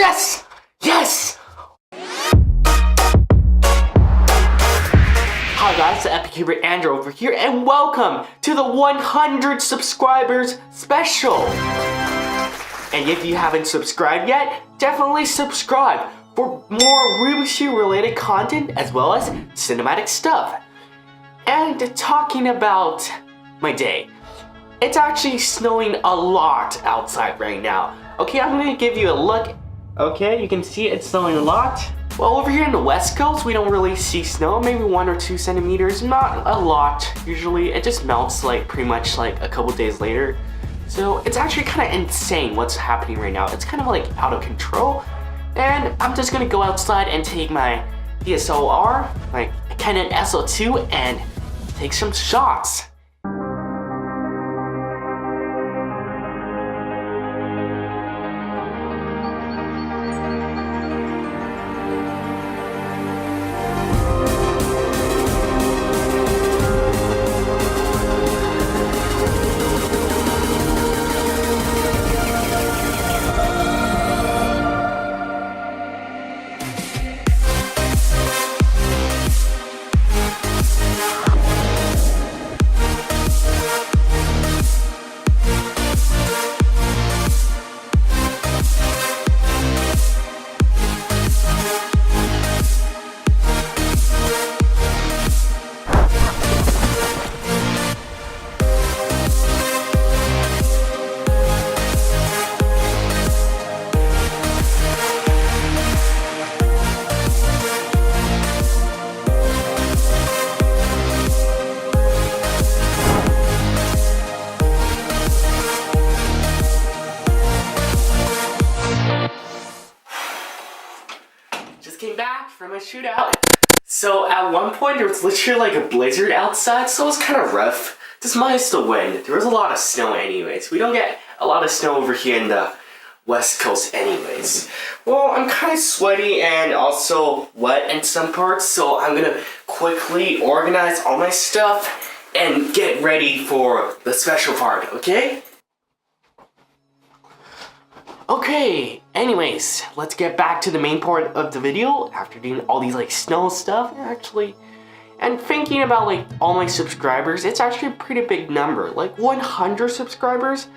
Yes! Yes! Hi guys, the Epic Hubert Andrew over here, and welcome to the 100 subscribers special! And if you haven't subscribed yet, definitely subscribe for more Rubik's Cube related content as well as cinematic stuff. And talking about my day, it's actually snowing a lot outside right now. Okay, I'm gonna give you a look. Okay, you can see it's snowing a lot. Well, over here in the West Coast, we don't really see snow, maybe 1 or 2 centimeters, not a lot. Usually it just melts like pretty much like a couple days later. So it's actually kind of insane what's happening right now. It's kind of like out of control. And I'm just gonna go outside and take my DSLR, my Canon SL2, and take some shots. Came back from a shootout. So at one point there was literally like a blizzard outside, so it was kind of rough. Just minus the wind. There was a lot of snow anyways. We don't get a lot of snow over here in the West Coast anyways. Well, I'm kind of sweaty and also wet in some parts, so I'm gonna quickly organize all my stuff and get ready for the special part, okay? Okay, anyways, let's get back to the main part of the video after doing all these like snow stuff and thinking about like all my subscribers. It's actually a pretty big number, like 100 subscribers.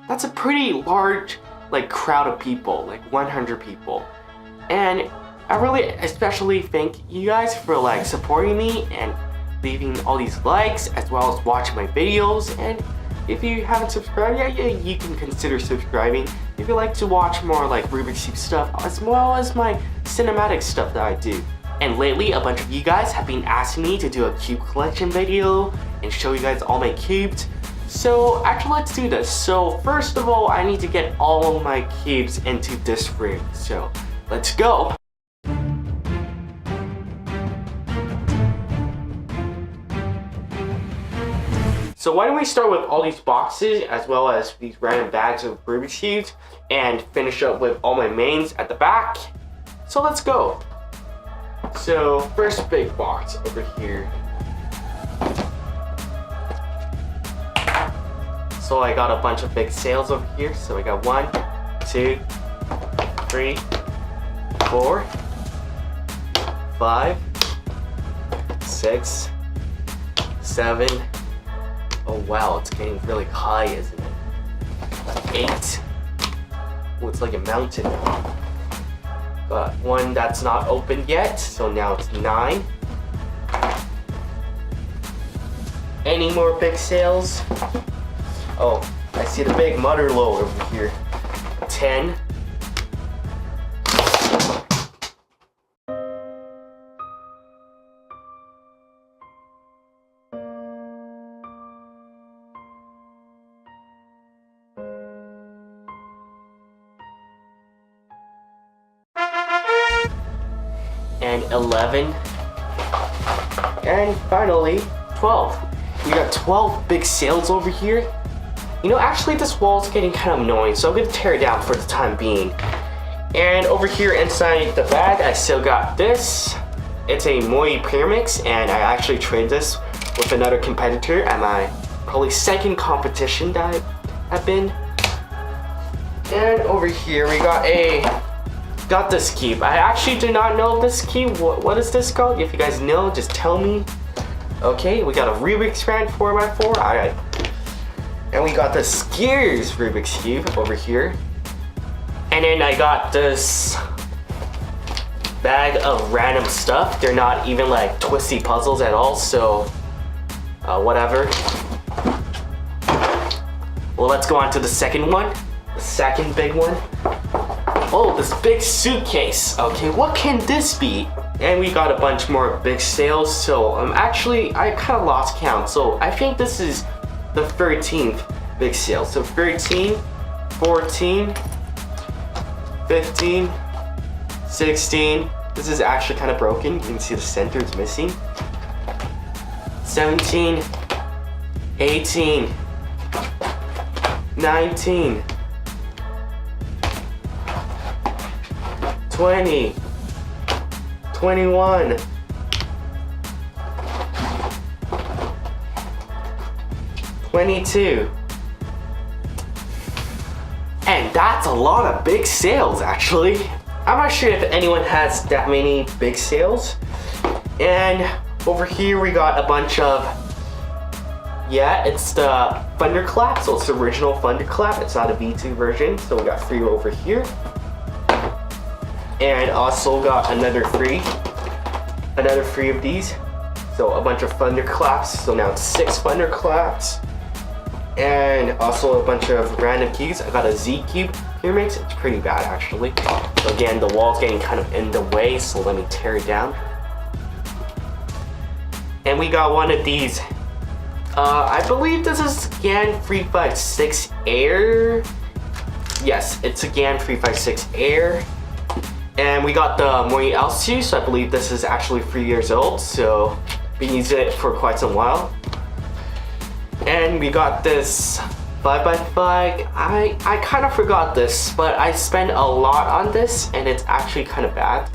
That's a pretty large like crowd of people, like 100 people. And I really especially thank you guys for like supporting me and leaving all these likes as well as watching my videos. And if you haven't subscribed yet, yeah, you can consider subscribing if you like to watch more like Rubik's Cube stuff as well as my cinematic stuff that I do. And lately, a bunch of you guys have been asking me to do a cube collection video and show you guys all my cubes. So actually, let's do this. So first of all, I need to get all of my cubes into this room. So let's go. So why don't we start with all these boxes as well as these random bags of Rubik's Cubes and finish up with all my mains at the back. So let's go. So first big box over here. So I got a bunch of big sales over here. So I got 1, 2, 3, 4, 5, 6, 7. Oh wow, it's getting really high, isn't it? 8. Oh, it's like a mountain. Got 1 that's not open yet, so now it's 9. Any more big sales? Oh, I see the big mother load over here. 10. And 11, and finally 12. We got 12 big sales over here. You know, actually this wall's getting kind of annoying, so I'm gonna tear it down for the time being. And over here inside the bag, I still got this. It's a Moi Pyramix, and I actually traded this with another competitor at my probably second competition that I've been. And over here we got a got this cube. I actually do not know this cube. What is this called? If you guys know, just tell me. Okay, we got a Rubik's Grand 4x4. Alright. And we got the Skiers Rubik's Cube over here. And then I got this bag of random stuff. They're not even like twisty puzzles at all, so whatever. Well, let's go on to the second one. The second big one. Oh, this big suitcase. Okay, what can this be? And we got a bunch more big sales, so I kind of lost count. So I think this is the 13th big sale. So 13, 14, 15, 16. This is actually kind of broken. You can see the center is missing. 17, 18, 19, 20, 21, 22. And that's a lot of big sales, actually. I'm not sure if anyone has that many big sales. And over here we got a bunch of, yeah, it's the Thunderclap, so it's the original Thunderclap. It's not a V2 version, so we got 3 over here. And also got another 3 of these. So a bunch of Thunderclaps, so now it's 6 Thunderclaps. And also a bunch of random cubes. I got a Z cube here, mates. It's pretty bad, actually. So again, the wall's getting kind of in the way, so let me tear it down. And we got one of these. I believe this is GAN 356 Air. Yes, it's a GAN 356 Air. And we got the Mori L2, so I believe this is actually 3 years old, so been using it for quite some while. And we got this 5x5. I kind of forgot this, but I spent a lot on this, and it's actually kind of bad.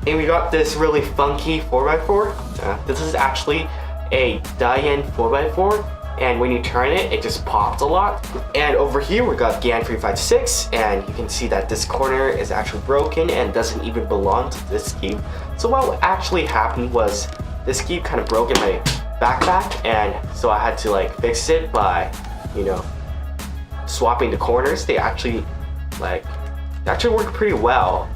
And we got this really funky 4x4. This is actually a Diane 4x4, and when you turn it, it just pops a lot. And over here we got GAN 356, and you can see that this corner is actually broken and doesn't even belong to this cube. So what actually happened was this cube kind of broke in my backpack, and so I had to like fix it by, you know, swapping the corners. They actually work pretty well.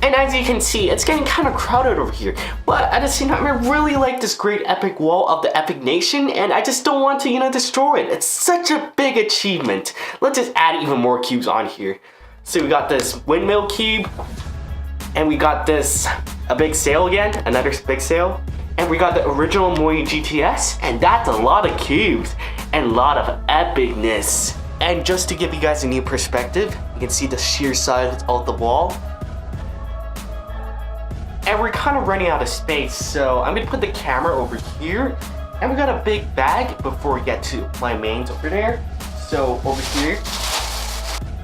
And as you can see, it's getting kind of crowded over here. But at the same time, I really like this great epic wall of the Epic Nation, and I just don't want to, you know, destroy it. It's such a big achievement. Let's just add even more cubes on here. So we got this windmill cube, and we got this, a big sail again, another big sail. And we got the original Mori GTS, and that's a lot of cubes and a lot of epicness. And just to give you guys a new perspective, you can see the sheer size of the wall. And we're kind of running out of space, so I'm gonna put the camera over here. And we got a big bag before we get to my mains over there. So over here.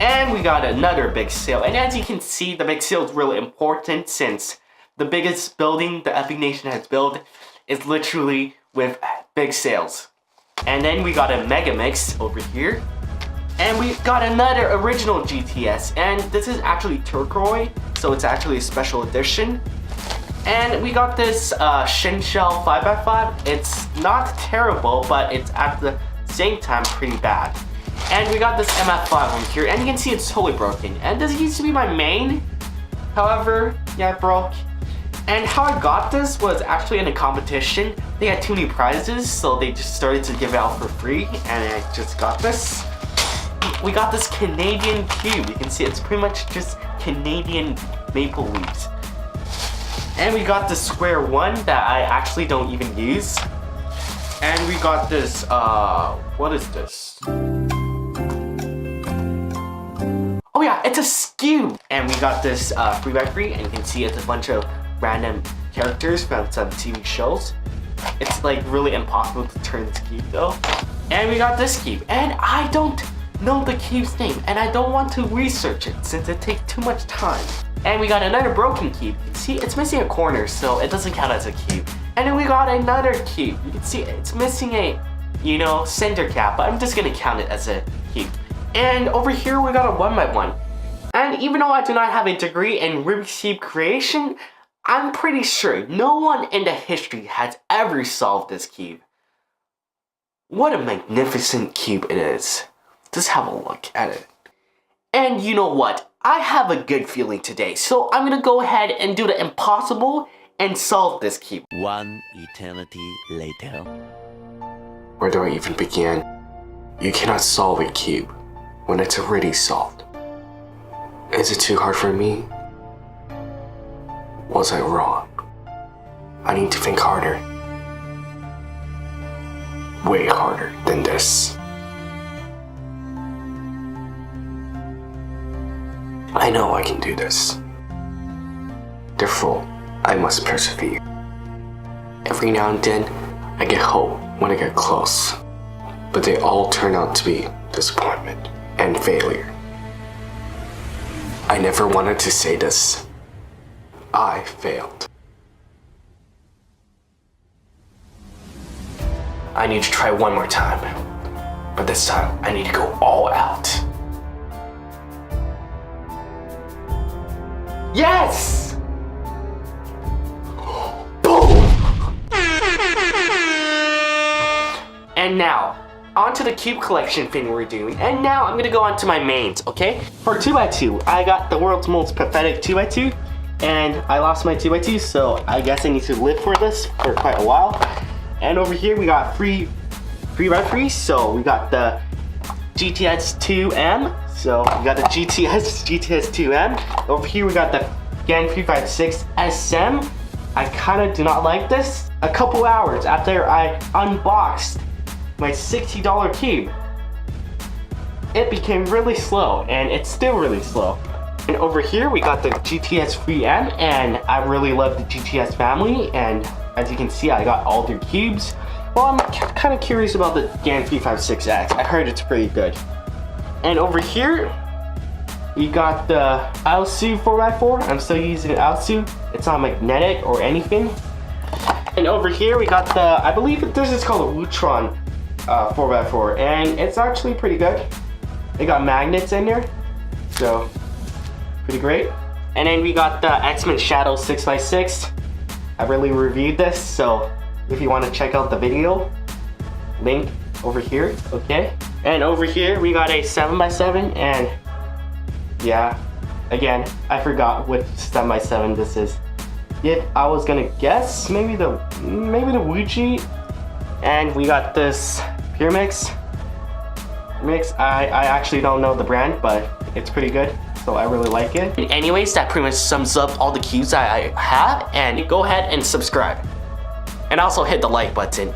And we got another big sail. And as you can see, the big sail is really important since the biggest building the Epic Nation has built is literally with big sails. And then we got a Mega Mix over here. And we got another original GTS. And this is actually turquoise, so it's actually a special edition. And we got this Shin Shell 5x5. It's not terrible, but it's at the same time pretty bad. And we got this MF5 over here, and you can see it's totally broken. And this used to be my main. However, yeah, it broke. And how I got this was actually in a competition. They had too many prizes, so they just started to give it out for free, and I just got this. We got this Canadian cube. You can see it's pretty much just Canadian maple leaves. And we got the square one that I actually don't even use. And we got this, what is this? Oh yeah, it's a skew. And we got this 3x3, and you can see it's a bunch of random characters from some TV shows. It's like really impossible to turn this cube though. And we got this cube, and I don't know the cube's name, and I don't want to research it since it takes too much time. And we got another broken cube. You can see it's missing a corner, so it doesn't count as a cube. And then we got another cube. You can see it's missing a, you know, center cap, but I'm just gonna count it as a cube. And over here we got a 1x1. And even though I do not have a degree in Rubik's Cube creation, I'm pretty sure no one in the history has ever solved this cube. What a magnificent cube it is. Just have a look at it. And you know what? I have a good feeling today, so I'm gonna go ahead and do the impossible and solve this cube. One eternity later. Where do I even begin? You cannot solve a cube when it's already solved. Is it too hard for me? Was I wrong? I need to think harder. Way harder than this. I know I can do this. Therefore, I must persevere. Every now and then, I get hope when I get close, but they all turn out to be disappointment and failure. I never wanted to say this. I failed. I need to try one more time, but this time I need to go all out. Yes! Boom! And now, onto the cube collection thing we're doing. And now I'm gonna go on to my mains, okay? For 2x2, I got the world's most pathetic 2x2, and I lost my 2x2, so I guess I need to live for this for quite a while. And over here we got three referees, so we got the GTS 2M, so we got the GTS 2M. Over here we got the GAN 356 SM. I kind of do not like this. A couple hours after I unboxed my $60 cube, it became really slow, and it's still really slow. And over here we got the GTS 3M, and I really love the GTS family, and as you can see, I got all their cubes. Well, I'm kind of curious about the GAN 356X. I heard it's pretty good. And over here, we got the Altro 4x4. I'm still using Altro. It's not magnetic or anything. And over here, we got the, I believe this is called a Wutron 4x4, and it's actually pretty good. It got magnets in there, so pretty great. And then we got the X-Men Shadow 6x6. I really reviewed this, so if you want to check out the video, link over here, okay? And over here we got a 7x7, and yeah, again, I forgot what 7x7 this is. If I was gonna guess, maybe the Wuji. And we got this Pyramix. I actually don't know the brand, but it's pretty good, so I really like it. And anyways, that pretty much sums up all the cubes I have, and go ahead and subscribe. And also hit the like button.